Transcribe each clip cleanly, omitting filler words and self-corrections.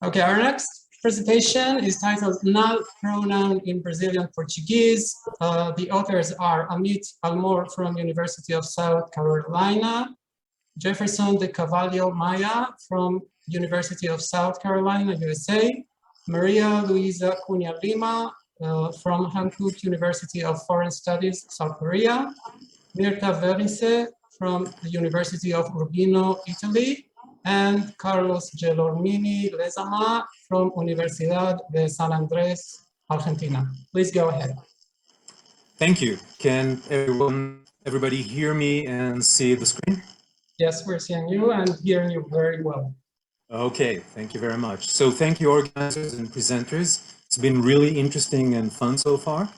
Okay, our next presentation is titled Null pronoun in Brazilian Portuguese. The authors are Amit Almor from University of South Carolina, Jefferson de Carvalho Maia from University of South Carolina, USA, Maria Luiza Cunha Lima from Hankook University of Foreign Studies, South Korea, Mirta Vernice from the University of Urbino, Italy, and Carlos Gelormini-Lezama from Universidad de San Andrés, Argentina. Please go ahead. Thank you. Can everybody hear me and see the screen? Yes, we're seeing you and hearing you very well. Okay, thank you very much. So thank you, organizers and presenters. It's been really interesting and fun so far.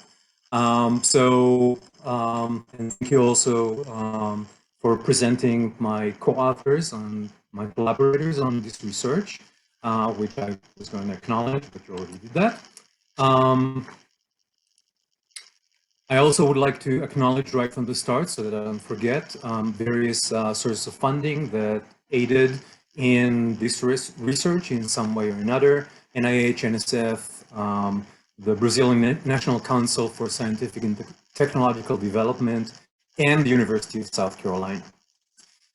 And thank you also for presenting my co-authors and my collaborators on this research, which I was going to acknowledge, but you already did that. I also would like to acknowledge right from the start, so that I don't forget, various sources of funding that aided in this research in some way or another: NIH, NSF, the Brazilian National Council for Scientific and Technological Development, and the University of South Carolina.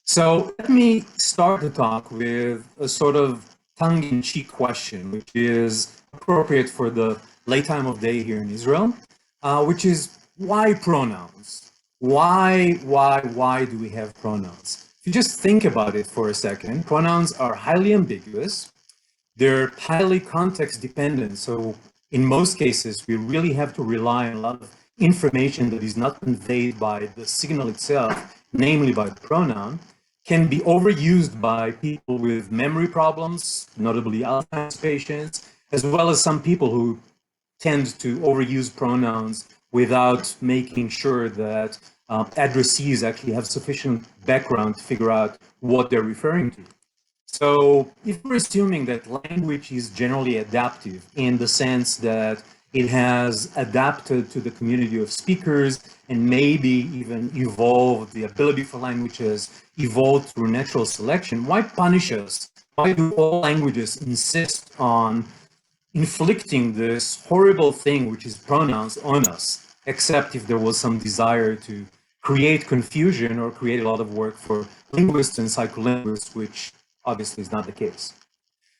So let me start the talk with a sort of tongue-in-cheek question, which is appropriate for the late time of day here in Israel, which is, why pronouns? Why do we have pronouns? If you just think about it for a second, pronouns are highly ambiguous. They're highly context dependent. So in most cases, we really have to rely on a lot of information that is not conveyed by the signal itself, namely by the pronoun, can be overused by people with memory problems, notably Alzheimer's patients, as well as some people who tend to overuse pronouns without making sure that addressees actually have sufficient background to figure out what they're referring to. So if we're assuming that language is generally adaptive in the sense that it has adapted to the community of speakers and maybe even evolved, the ability for languages evolved through natural selection, why punish us? Why do all languages insist on inflicting this horrible thing, which is pronouns, on us, except if there was some desire to create confusion or create a lot of work for linguists and psycholinguists, which obviously is not the case.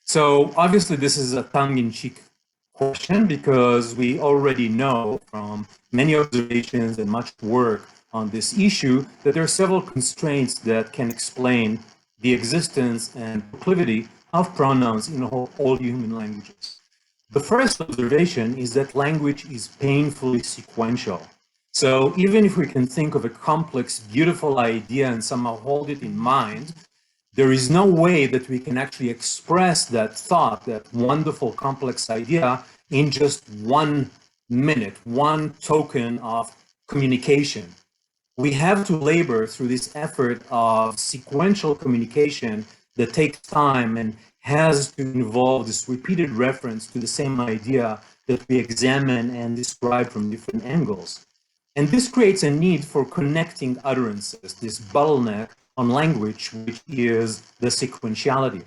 So obviously this is a tongue-in-cheek question, because we already know from many observations and much work on this issue that there are several constraints that can explain the existence and proclivity of pronouns in all human languages. The first observation is that language is painfully sequential. So even if we can think of a complex, beautiful idea and somehow hold it in mind, there is no way that we can actually express that thought, that wonderful, complex idea, in just 1 minute, one token of communication. We have to labor through this effort of sequential communication that takes time and has to involve this repeated reference to the same idea that we examine and describe from different angles. And this creates a need for connecting utterances, this bottleneck on language, which is the sequentiality.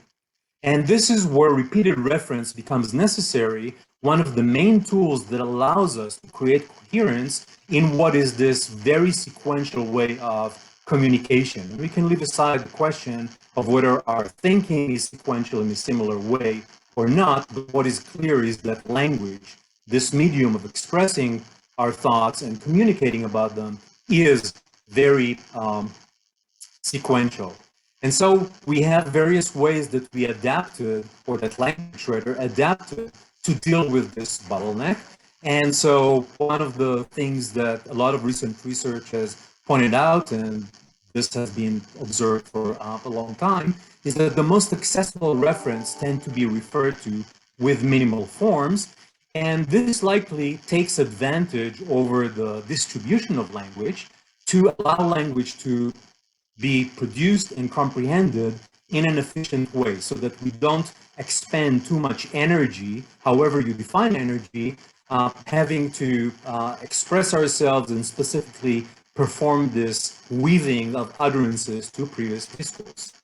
And this is where repeated reference becomes necessary, one of the main tools that allows us to create coherence in what is this very sequential way of communication. We can leave aside the question of whether our thinking is sequential in a similar way or not, but what is clear is that language, this medium of expressing our thoughts and communicating about them, is very sequential. And so we have various ways that we adapted, or that language rather adapted, to deal with this bottleneck. And so one of the things that a lot of recent research has pointed out, and this has been observed for a long time, is that the most accessible reference tend to be referred to with minimal forms. And this likely takes advantage over the distribution of language to allow language to be produced and comprehended in an efficient way, so that we don't expend too much energy, however you define energy, having to express ourselves and specifically perform this weaving of utterances to previous discourse.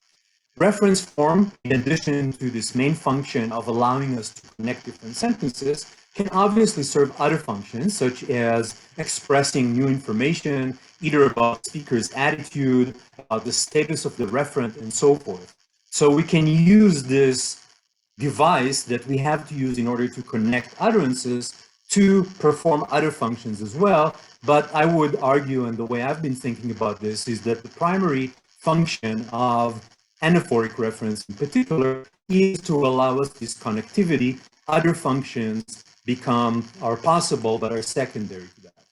Reference form, in addition to this main function of allowing us to connect different sentences, can obviously serve other functions, such as expressing new information, either about speaker's attitude, about the status of the referent, and so forth. So we can use this device that we have to use in order to connect utterances to perform other functions as well. But I would argue, and the way I've been thinking about this, is that the primary function of anaphoric reference in particular is to allow us this connectivity. Other functions are possible, but are secondary to that.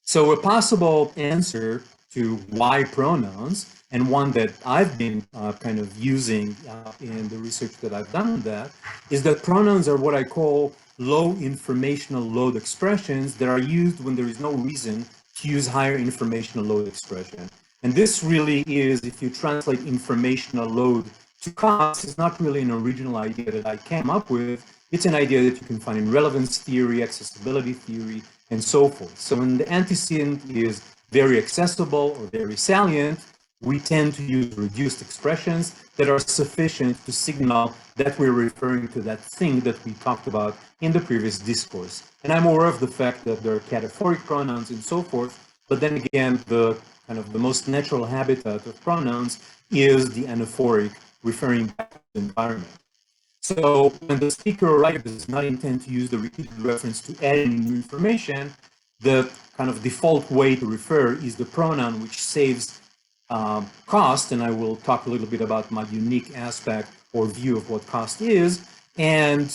So a possible answer to why pronouns, and one that I've been kind of using in the research that I've done on that, is that pronouns are what I call low informational load expressions that are used when there is no reason to use higher informational load expression. And this really is, if you translate informational load to cost, it's not really an original idea that I came up with. It's an idea that you can find in relevance theory, accessibility theory, and so forth. So when the antecedent is very accessible or very salient, we tend to use reduced expressions that are sufficient to signal that we're referring to that thing that we talked about in the previous discourse. And I'm aware of the fact that there are cataphoric pronouns and so forth, but then again, the kind of the most natural habitat of pronouns is the anaphoric, referring back to the environment. So when the speaker or writer does not intend to use the repeated reference to add any new information, the kind of default way to refer is the pronoun, which saves cost, and I will talk a little bit about my unique aspect or view of what cost is, and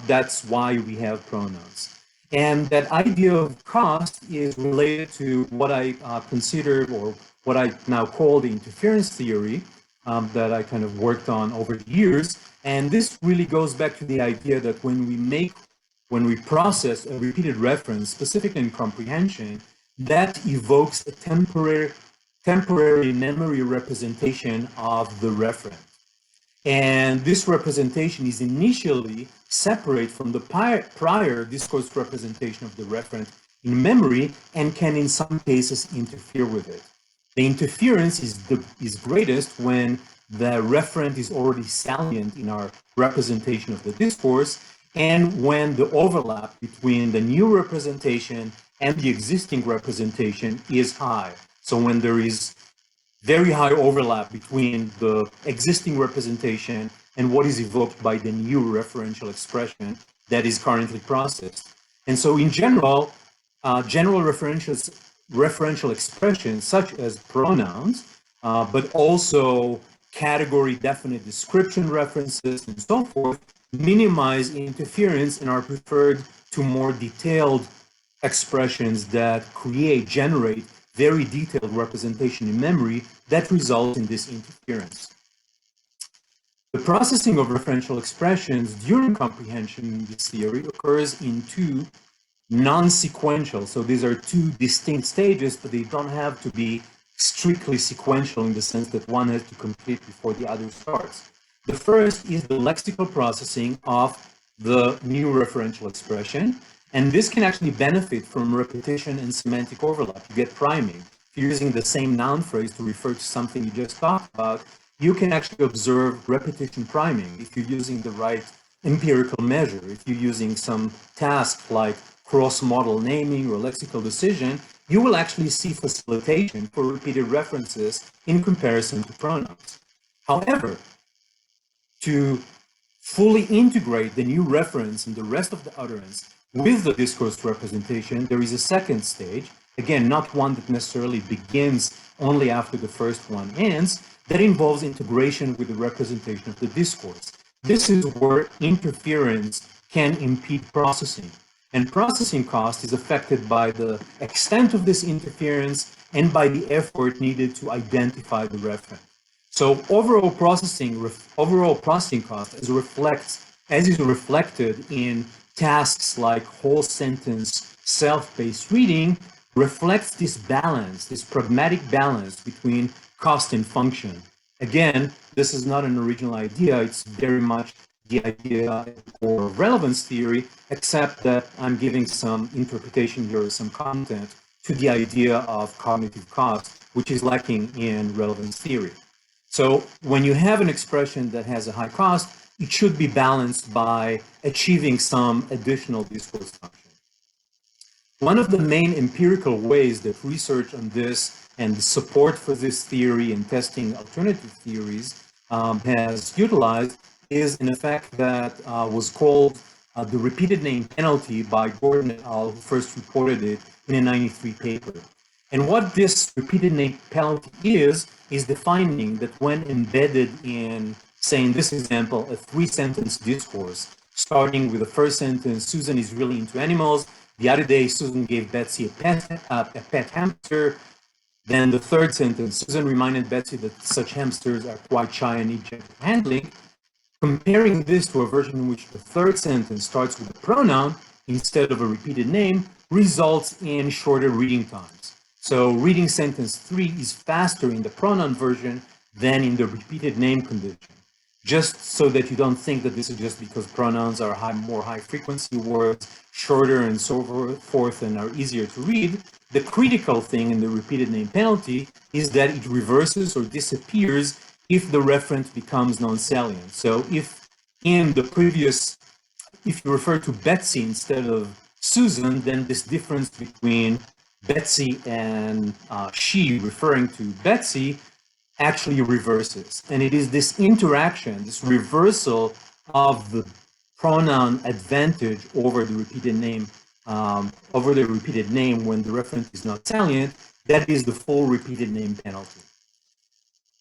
that's why we have pronouns. And that idea of cost is related to what I consider, or what I now call the interference theory, that I kind of worked on over the years. And this really goes back to the idea that when we process a repeated reference, specifically in comprehension, that evokes a temporary memory representation of the referent. And this representation is initially separate from the prior discourse representation of the referent in memory, and can in some cases interfere with it. The interference is greatest when the referent is already salient in our representation of the discourse, and when the overlap between the new representation and the existing representation is high. So when there is very high overlap between the existing representation and what is evoked by the new referential expression that is currently processed. And so in general, general referential expressions such as pronouns, but also category definite description references and so forth, minimize interference and are preferred to more detailed expressions that generate very detailed representation in memory that results in this interference. The processing of referential expressions during comprehension in this theory occurs in two non-sequential, so these are two distinct stages, but they don't have to be strictly sequential in the sense that one has to complete before the other starts. The first is the lexical processing of the new referential expression, and this can actually benefit from repetition and semantic overlap. You get priming. If you're using the same noun phrase to refer to something you just talked about, you can actually observe repetition priming if you're using the right empirical measure. If you're using some task like cross-model naming or lexical decision, you will actually see facilitation for repeated references in comparison to pronouns. However, to fully integrate the new reference and the rest of the utterance with the discourse representation, there is a second stage, again, not one that necessarily begins only after the first one ends, that involves integration with the representation of the discourse. This is where interference can impede processing. And processing cost is affected by the extent of this interference and by the effort needed to identify the referent. So overall processing cost as is reflected in tasks like whole sentence self-paced reading, reflects this balance, this pragmatic balance between cost and function. Again, this is not an original idea, it's very much the idea or relevance theory, except that I'm giving some interpretation here, some content to the idea of cognitive cost, which is lacking in relevance theory. So when you have an expression that has a high cost, it should be balanced by achieving some additional discourse function. One of the main empirical ways that research on this and the support for this theory and testing alternative theories has utilized is an effect that was called the repeated name penalty by Gordon et al., who first reported it in a 93 paper. And what this repeated name penalty is the finding that when embedded in, say in this example, a 3-sentence discourse, starting with the first sentence, Susan is really into animals. The other day, Susan gave Betsy a pet hamster. Then the third sentence, Susan reminded Betsy that such hamsters are quite shy and need gentle handling. Comparing this to a version in which the third sentence starts with a pronoun instead of a repeated name results in shorter reading times. So reading sentence 3 is faster in the pronoun version than in the repeated name condition. Just so that you don't think that this is just because pronouns are more high frequency words, shorter and so forth, and are easier to read, the critical thing in the repeated name penalty is that it reverses or disappears if the referent becomes non-salient. So if in the previous, if you refer to Betsy instead of Susan, then this difference between Betsy and she referring to Betsy actually reverses. And it is this interaction, this reversal of the pronoun advantage over the repeated name when the referent is not salient, that is the full repeated name penalty.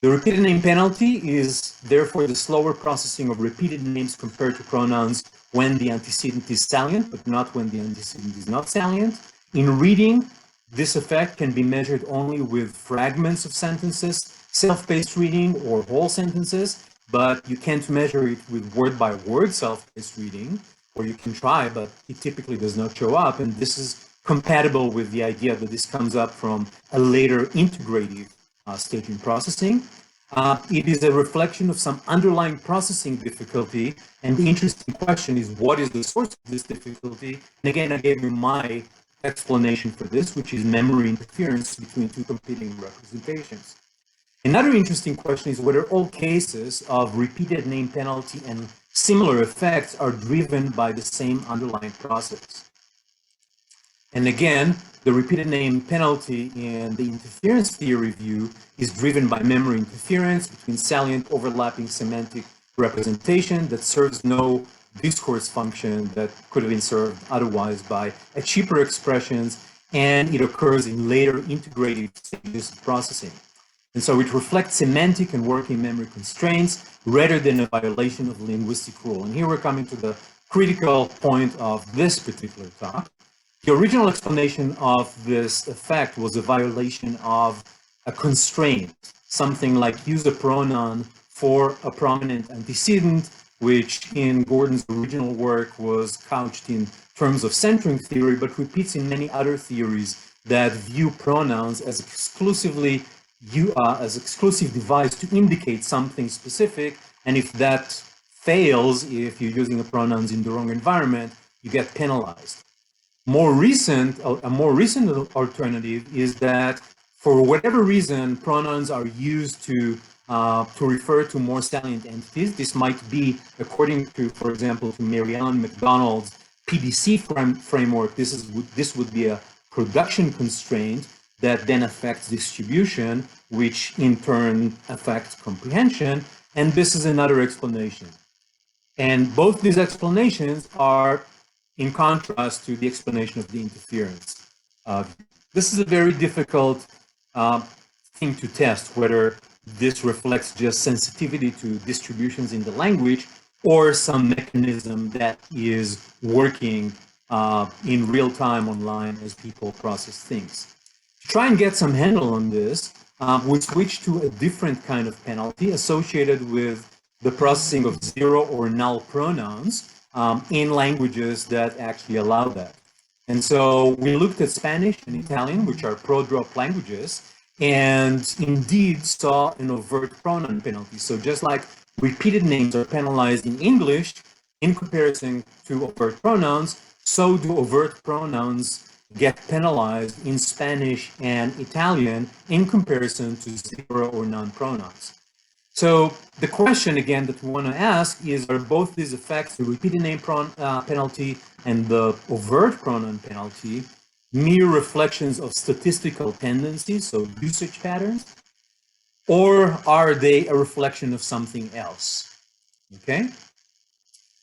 The repeated name penalty is therefore the slower processing of repeated names compared to pronouns when the antecedent is salient, but not when the antecedent is not salient. In reading, this effect can be measured only with fragments of sentences, self-paced reading, or whole sentences, but you can't measure it with word-by-word self-paced reading, or you can try, but it typically does not show up, and this is compatible with the idea that this comes up from a later integrative stage in processing. It is a reflection of some underlying processing difficulty, and the interesting question is, what is the source of this difficulty? And again, I gave you my explanation for this, which is memory interference between two competing representations. Another interesting question is whether all cases of repeated name penalty and similar effects are driven by the same underlying process. And again, the repeated name penalty in the interference theory view is driven by memory interference between salient overlapping semantic representation that serves no discourse function that could have been served otherwise by a cheaper expressions, and it occurs in later integrative stages of processing. And so it reflects semantic and working memory constraints rather than a violation of linguistic rule. And here we're coming to the critical point of this particular talk. The original explanation of this effect was a violation of a constraint, something like use a pronoun for a prominent antecedent, which in Gordon's original work was couched in terms of centering theory, but repeats in many other theories that view pronouns as exclusive device to indicate something specific, and if that fails, if you're using the pronouns in the wrong environment, you get penalized. A more recent alternative is that for whatever reason, pronouns are used to refer to more salient entities. This might be, according to, for example, to Marianne McDonald's PDC framework, this would be a production constraint that then affects distribution, which in turn affects comprehension. And this is another explanation. And both these explanations are in contrast to the explanation of the interference. This is a very difficult thing to test, whether this reflects just sensitivity to distributions in the language or some mechanism that is working in real time online as people process things. To try and get some handle on this, we switch to a different kind of penalty associated with the processing of zero or null pronouns in languages that actually allow that. And so we looked at Spanish and Italian, which are pro-drop languages, and indeed saw an overt pronoun penalty. So just like repeated names are penalized in English in comparison to overt pronouns, so do overt pronouns get penalized in Spanish and Italian in comparison to zero or none pronouns. So the question again that we want to ask is, are both these effects, the repeated name penalty and the overt pronoun penalty, mere reflections of statistical tendencies, so usage patterns, or are they a reflection of something else? Okay.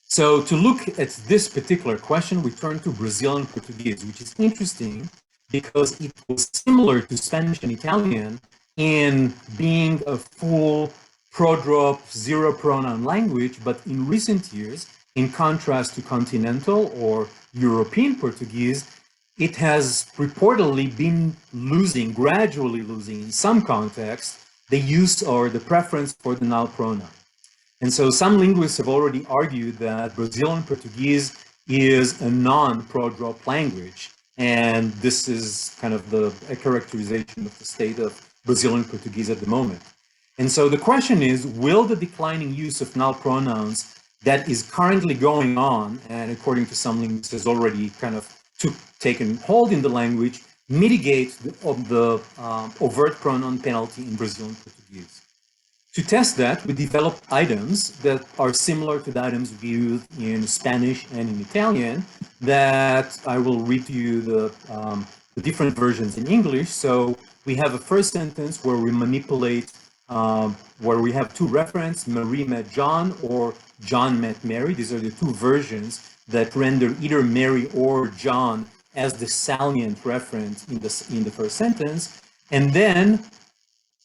So to look at this particular question, we turn to Brazilian Portuguese, which is interesting because it was similar to Spanish and Italian in being a full prodrop zero pronoun language, but in recent years, in contrast to continental or European Portuguese, it has reportedly been losing, gradually losing in some contexts, the use or the preference for the null pronoun. And so some linguists have already argued that Brazilian Portuguese is a non-prodrop language. And this is kind of a characterization of the state of Brazilian Portuguese at the moment. And so the question is, will the declining use of null pronouns that is currently going on, and according to some linguists has already kind of taken hold in the language, mitigate the overt pronoun penalty in Brazilian Portuguese? To test that, we developed items that are similar to the items we use in Spanish and in Italian that I will read to you the different versions in English. So we have a first sentence where we manipulate, where we have two references, Mary met John or John met Mary. These are the two versions that render either Mary or John as the salient reference in the first sentence. And then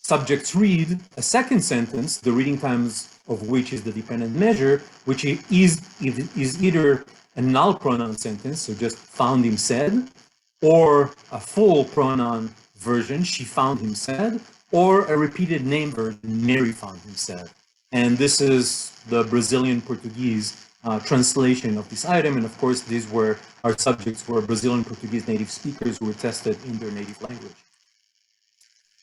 subjects read a second sentence, the reading times of which is the dependent measure, which is either a null pronoun sentence, so just found him said, or a full pronoun version, she found him said, or a repeated name version, Mary found him said. And this is the Brazilian Portuguese translation of this item. And of course, these were our subjects were Brazilian Portuguese native speakers who were tested in their native language.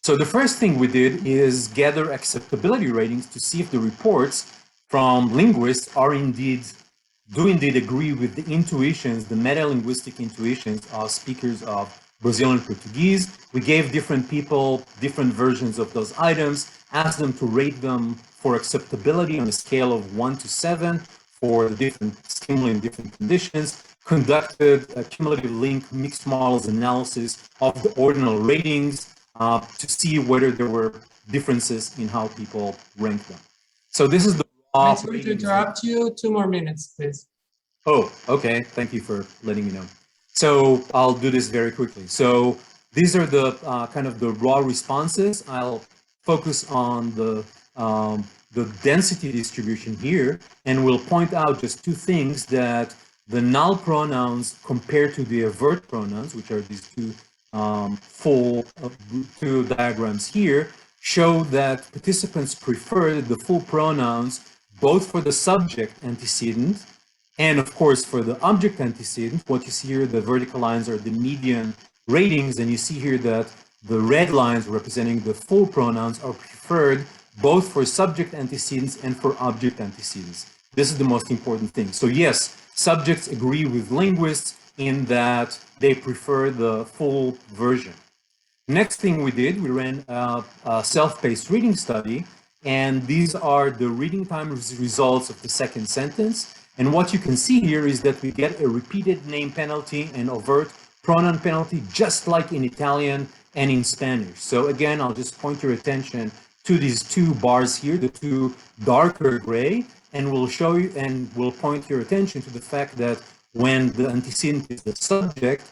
So the first thing we did is gather acceptability ratings to see if the reports from linguists do indeed agree with the intuitions, the meta-linguistic intuitions of speakers of Brazilian Portuguese. We gave different people different versions of those items, asked them to rate them for acceptability on a scale of 1 to 7 for the different stimuli in different conditions, conducted a cumulative link mixed models analysis of the ordinal ratings, to see whether there were differences in how people rank them. So this is the raw. I'm sorry to interrupt you. 2 more minutes, please. Oh, okay. Thank you for letting me know. So I'll do this very quickly. So these are the kind of the raw responses. I'll focus on the density distribution here, and we'll point out just two things, that the null pronouns compared to the avert pronouns, which are these two two diagrams here, show that participants prefer the full pronouns both for the subject antecedent and of course for the object antecedent. What you see here, the vertical lines are the median ratings, and you see here that the red lines representing the full pronouns are preferred both for subject antecedents and for object antecedents. This is the most important thing. So yes, subjects agree with linguists in that they prefer the full version. Next thing we did, we ran a self-paced reading study, and these are the reading time results of the second sentence. And what you can see here is that we get a repeated name penalty and overt pronoun penalty, just like in Italian and in Spanish. So again, I'll just point your attention to these two bars here, the two darker gray, and we'll show you and we'll point your attention to the fact that when the antecedent is the subject,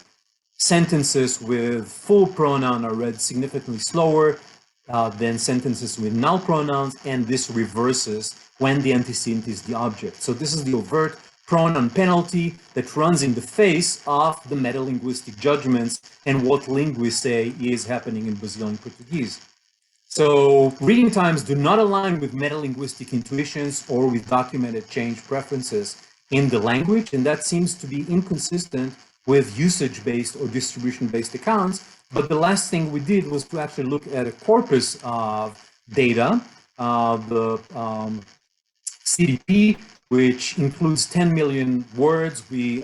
sentences with full pronoun are read significantly slower than sentences with null pronouns, and this reverses when the antecedent is the object. So this is the overt pronoun penalty that runs in the face of the meta-linguistic judgments and what linguists say is happening in Brazilian Portuguese. So reading times do not align with meta-linguistic intuitions or with documented change preferences in the language, and that seems to be inconsistent with usage-based or distribution-based accounts. But the last thing we did was to actually look at a corpus of data, the CDP, which includes 10 million words. We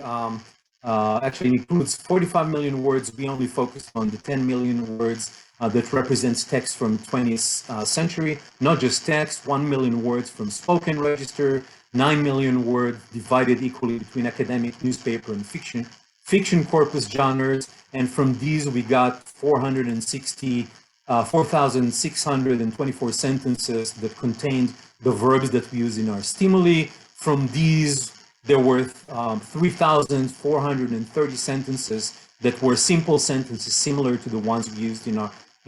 actually includes 45 million words. We only focused on the 10 million words that represents text from 20th century, not just text, 1 million words from spoken register, 9 million words divided equally between academic, newspaper, and fiction corpus genres. And from these, we got 4,624 sentences that contained the verbs that we use in our stimuli. From these, there were 3,430 sentences that were simple sentences similar to the ones we used in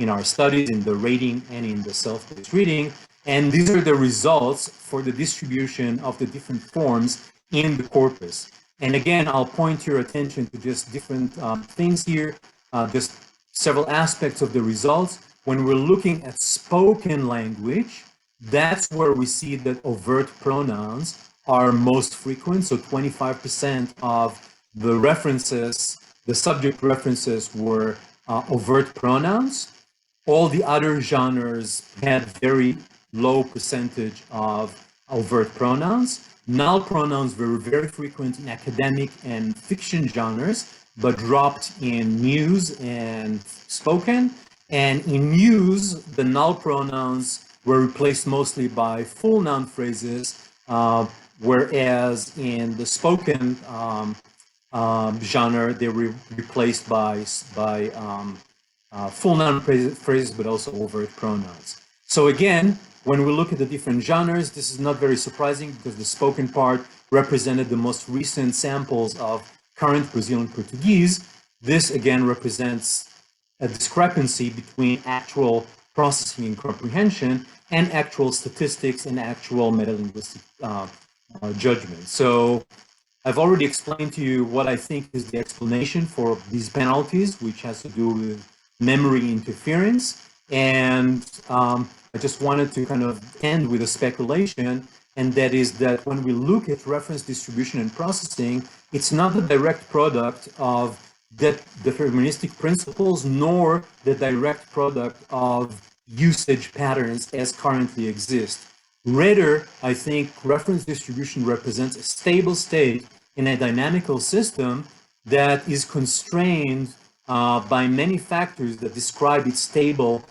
our studies, in the rating and in the self-paced reading. And these are the results for the distribution of the different forms in the corpus. And again, I'll point your attention to just different things here, just several aspects of the results. When we're looking at spoken language, that's where we see that overt pronouns are most frequent. So 25% of the references, the subject references were overt pronouns. All the other genres had very low percentage of overt pronouns. Null pronouns were very frequent in academic and fiction genres, but dropped in news and spoken. And in news, the null pronouns were replaced mostly by full noun phrases, whereas in the spoken genre, they were replaced by full noun phrases, but also overt pronouns. So again, when we look at the different genres, this is not very surprising because the spoken part represented the most recent samples of current Brazilian Portuguese. This again represents a discrepancy between actual processing and comprehension and actual statistics and actual metalinguistic judgment. So I've already explained to you what I think is the explanation for these penalties, which has to do with memory interference. And I just wanted to kind of end with a speculation, and that is that when we look at reference distribution and processing, it's not the direct product of deterministic principles, nor the direct product of usage patterns as currently exist. Rather, I think reference distribution represents a stable state in a dynamical system that is constrained by many factors that describe its stable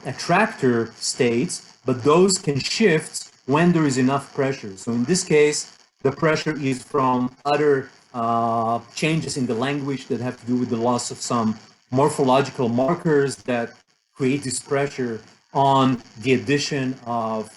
attractor states, but those can shift when there is enough pressure. So in this case, the pressure is from other changes in the language that have to do with the loss of some morphological markers that create this pressure on the addition of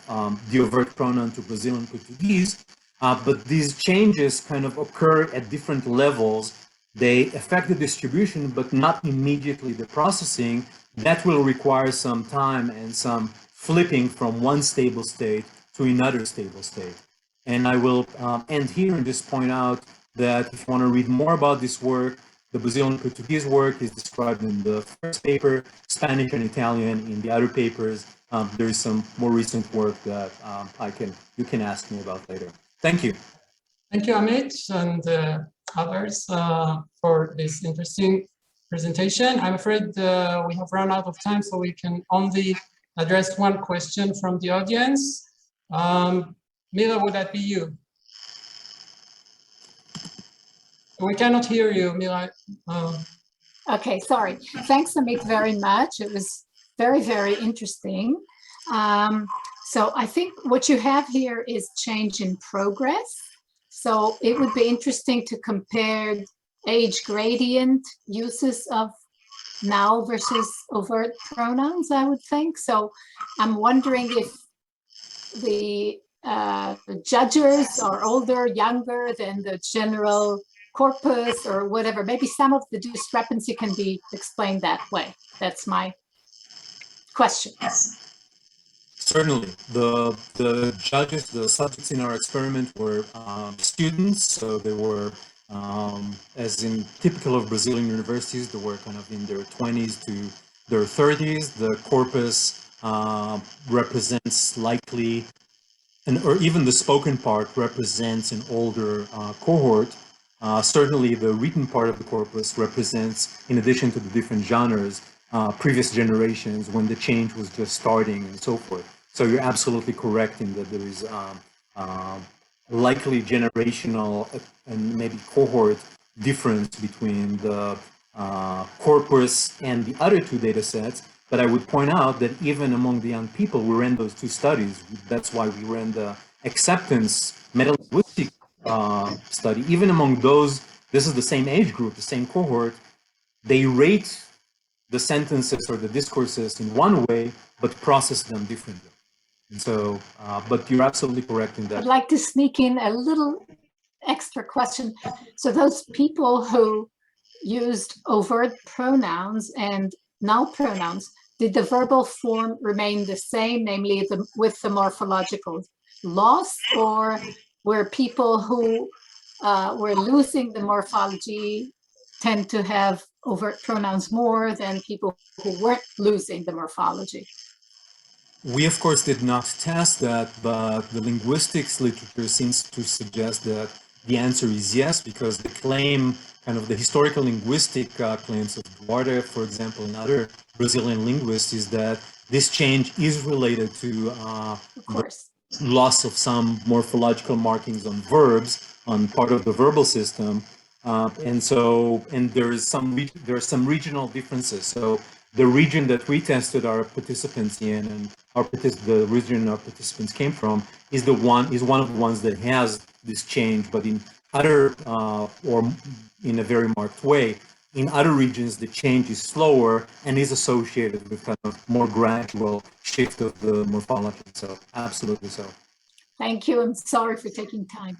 the overt pronoun to Brazilian Portuguese. But these changes kind of occur at different levels. They affect the distribution, but not immediately the processing. That will require some time and some flipping from one stable state to another stable state. And I will end here and just point out that if you want to read more about this work, the Brazilian Portuguese work is described in the first paper, Spanish and Italian in the other papers. There is some more recent work that you can ask me about later. Thank you. Thank you, Amit, and others for this interesting presentation. I'm afraid we have run out of time, so we can only address one question from the audience. Mila, would that be you? We cannot hear you, Mila. Okay, sorry. Thanks, Amit, very much. It was very, very interesting. So I think what you have here is change in progress. So it would be interesting to compare age gradient uses of now versus overt pronouns, I would think. So I'm wondering if the judges are older, younger than the general corpus or whatever. Maybe some of the discrepancy can be explained that way. That's my question. Certainly. The judges, the subjects in our experiment were students, so they were, as in typical of Brazilian universities, they were kind of in their 20s to their 30s. The corpus represents likely, or even the spoken part represents an older cohort. Certainly the written part of the corpus represents, in addition to the different genres, previous generations when the change was just starting and so forth. So you're absolutely correct in that there is likely generational and maybe cohort difference between the corpus and the other two data sets. But I would point out that even among the young people, we ran those two studies. That's why we ran the acceptance meta-linguistic study. Even among those, this is the same age group, the same cohort, they rate the sentences or the discourses in one way, but process them differently. And so, but you're absolutely correct in that. I'd like to sneak in a little extra question. So those people who used overt pronouns and null pronouns, did the verbal form remain the same, namely with the morphological loss, or were people who were losing the morphology tend to have overt pronouns more than people who weren't losing the morphology? We, of course, did not test that, but the linguistics literature seems to suggest that the answer is yes, because the claim, kind of the historical linguistic claims of Duarte, for example, and other Brazilian linguists, is that this change is related to the loss of some morphological markings on verbs, on part of the verbal system. And there are some regional differences. So the region that we tested our participants in, and the region our participants came from, is one of the ones that has this change. But in other, or in a very marked way, in other regions, the change is slower and is associated with kind of more gradual shift of the morphology. So absolutely so. Thank you. I'm sorry for taking time.